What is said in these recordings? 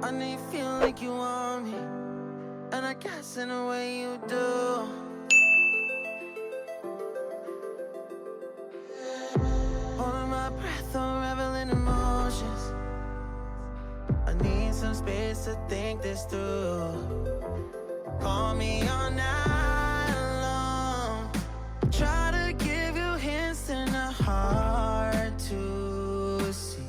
I know you feel like you want me, and I guess in a way you do. Holding my breath, unraveling emotions. I need some space to think this through. Call me all night long. Try to give you hints and a hard to see.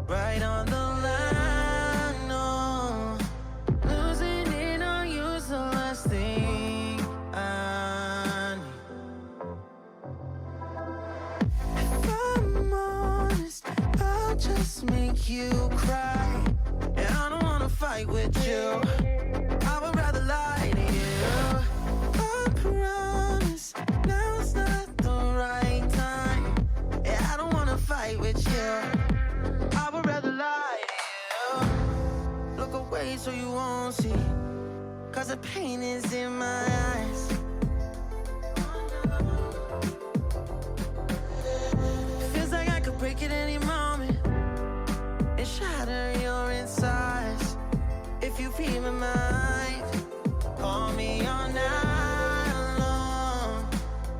Right on the line, no. Losing it on you's the last thing I need. If I'm honest, I'll just make you cry. And I don't wanna fight with you. I would rather lie to you. I promise now's not the right time. Yeah, I don't wanna fight with you. I would rather lie to you. Look away so you won't see, 'cause the pain is in my eyes. Feels like I could break at any moment and shatter your insides. If you read my mind, call me all night long.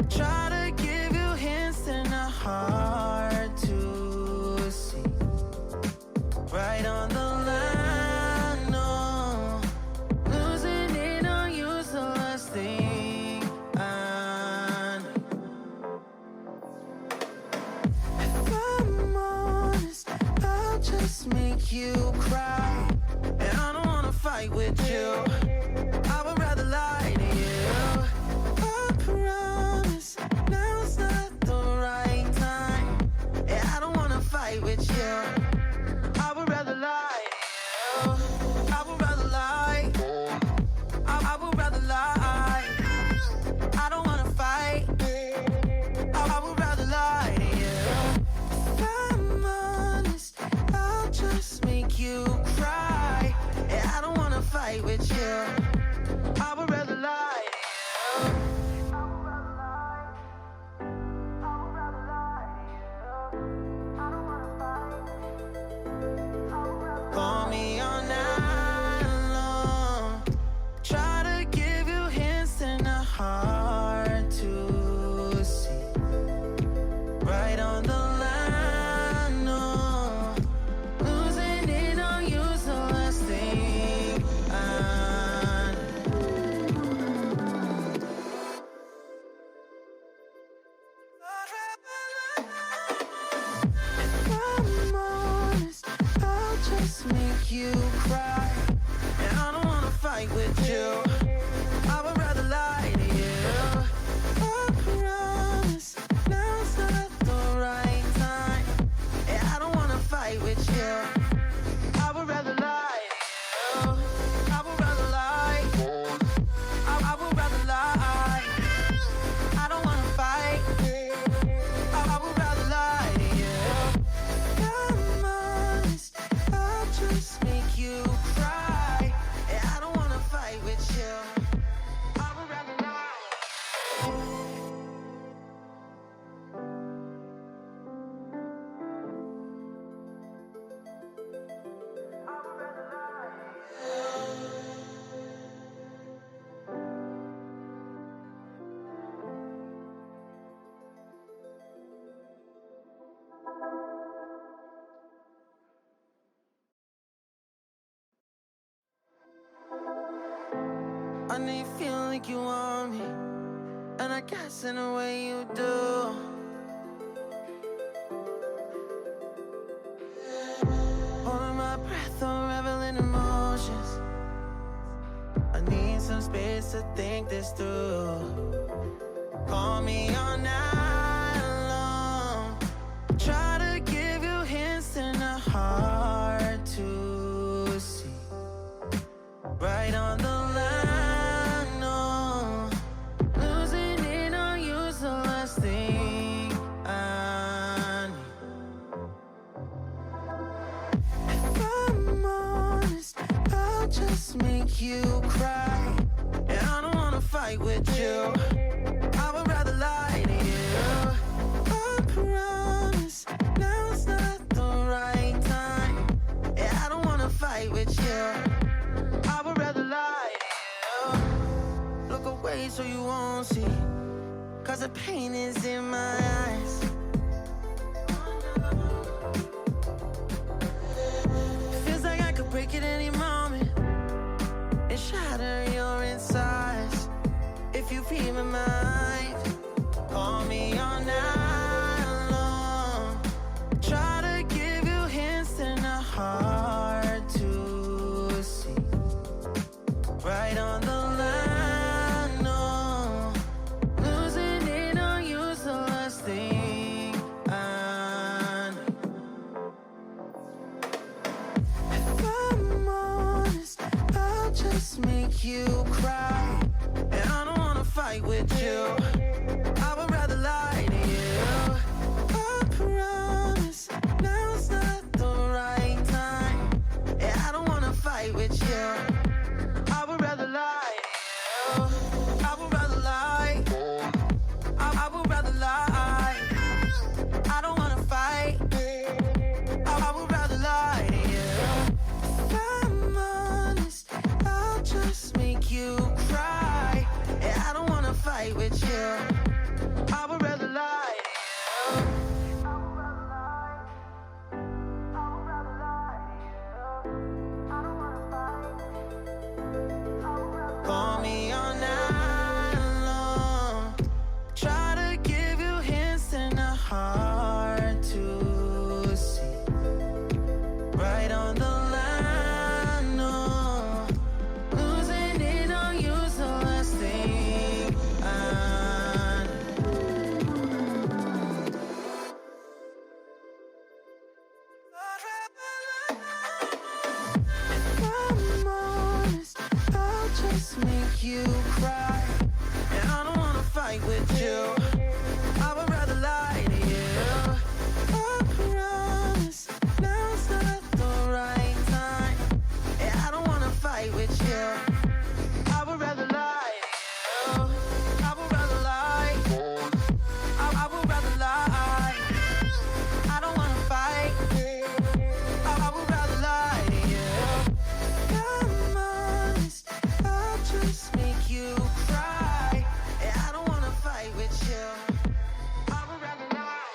Try to give you hints and a hard to see. Right on the line, no. Losing it on you's the last thing I need. If I'm honest, I'll just make you cry. And I don't wanna fight with you. I would rather lie to you. I promise now's not the right time. Yeah, I don't wanna fight with you. I would rather lie to you. I would rather lie. I would rather lie. I don't wanna fight. I would rather lie to you. If I'm honest, I'll just make you cry. Yeah, I don't wanna fight with you. I would rather lie to you. Call me all night long. Try to give you hints and a hard to see. Right on the line, no. Losing it on you's the last thing I need. If I'm honest, I'll just make you cry. And I don't wanna fight with you. I would rather lie to you. I promise now's not the right time. Yeah, I don't wanna fight with you. I would rather lie to you. I would rather lie. I would rather lie. I don't wanna fight. I would rather lie to you. I'm honest, I'll just make you cry. Yeah, I don't wanna fight with you. I would rather lie. I would rather lie. I know you feel like you want me, and I guess in a way you do. Holding my breath, unraveling emotions. I need some space to think this through. Call me all night long. Try to give you hints and a hard to see. Right on the line, no. Losing it on you's the last thing I need. If I'm honest, I'll just make you cry. And I don't wanna fight with you. I would rather lie to you. I promise now's not the right time. Yeah, I don't wanna fight so you won't see, 'cause the pain is in my eyes. Feels like I could break it any moment and shatter your insides. If you feel my mind, call me all night long. Try to give you hints and a hard to see. Right on the line, no. Losing it on you's the last thing I know. If I'm honest, I'll just make you cry. And I don't wanna fight with you, I would rather lie to you. I promise, now's not the right time. And I don't wanna fight with you, I would rather lie to you. I would rather lie, I would rather lie. I don't wanna fight, I would rather lie to you. If I'm honest, I'll just make you cry. And I don't wanna fight with you, I would rather lie to you. Call me all night long. Try to give you hints and a hard to see. Right on the line, no. Losing it on you's the last thing I If I'm honest, I'll just make you cry. And I don't wanna fight with you, I would rather lie to you. I promise, now's not the right time. And I don't wanna fight with you, I would rather lie to you. I would rather lie, I would rather lie. I don't wanna fight, I would rather lie to you. I'm honest, I'll just make you cry. And I don't wanna fight with you, I would rather lie.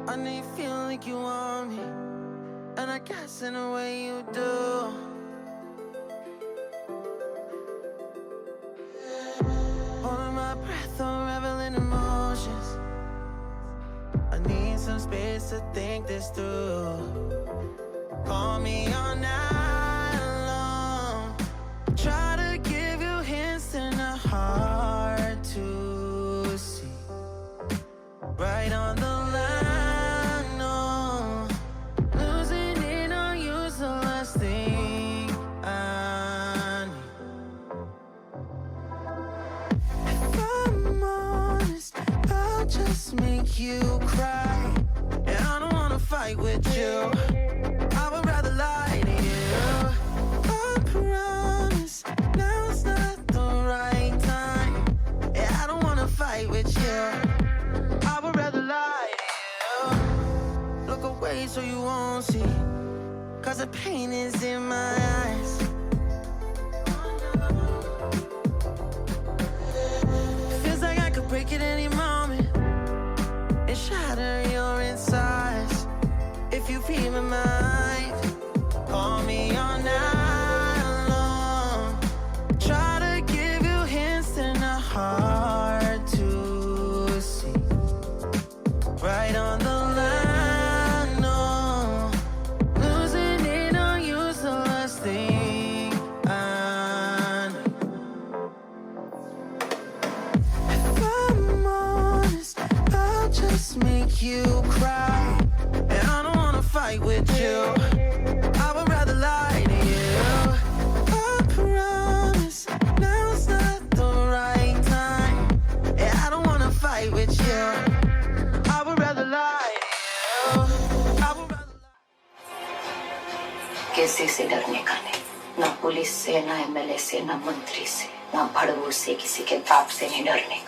I know you feel like you want me, and I guess in a way you do. Holding my breath or reveling emotions. I need some space to think this through. Call me all night long. Try to give you hints and a hard to see. Right on the line, no. Losing it on you's the last thing I need. If I'm honest, I'll just make you cry. And I don't wanna fight with you, I would rather lie to you. I promise, now's not the right time. And I don't wanna fight with you, I would rather lie to you. Look away so you won't see, 'cause the pain is in my eyes. Feels like I could break it any moment and shatter your insides. If you feel my mind, call me all night long. Try to give you hints and a hard to see. Right on the line, no. Losing it on you's the last thing I know. If I'm honest, I'll just make you cry. And I don't wanna fight with you, किसी से डरने का नहीं, ना police से, ना MLA से, ना मंत्री से, ना भड़वों से, किसी के बाप से नहीं डरने का।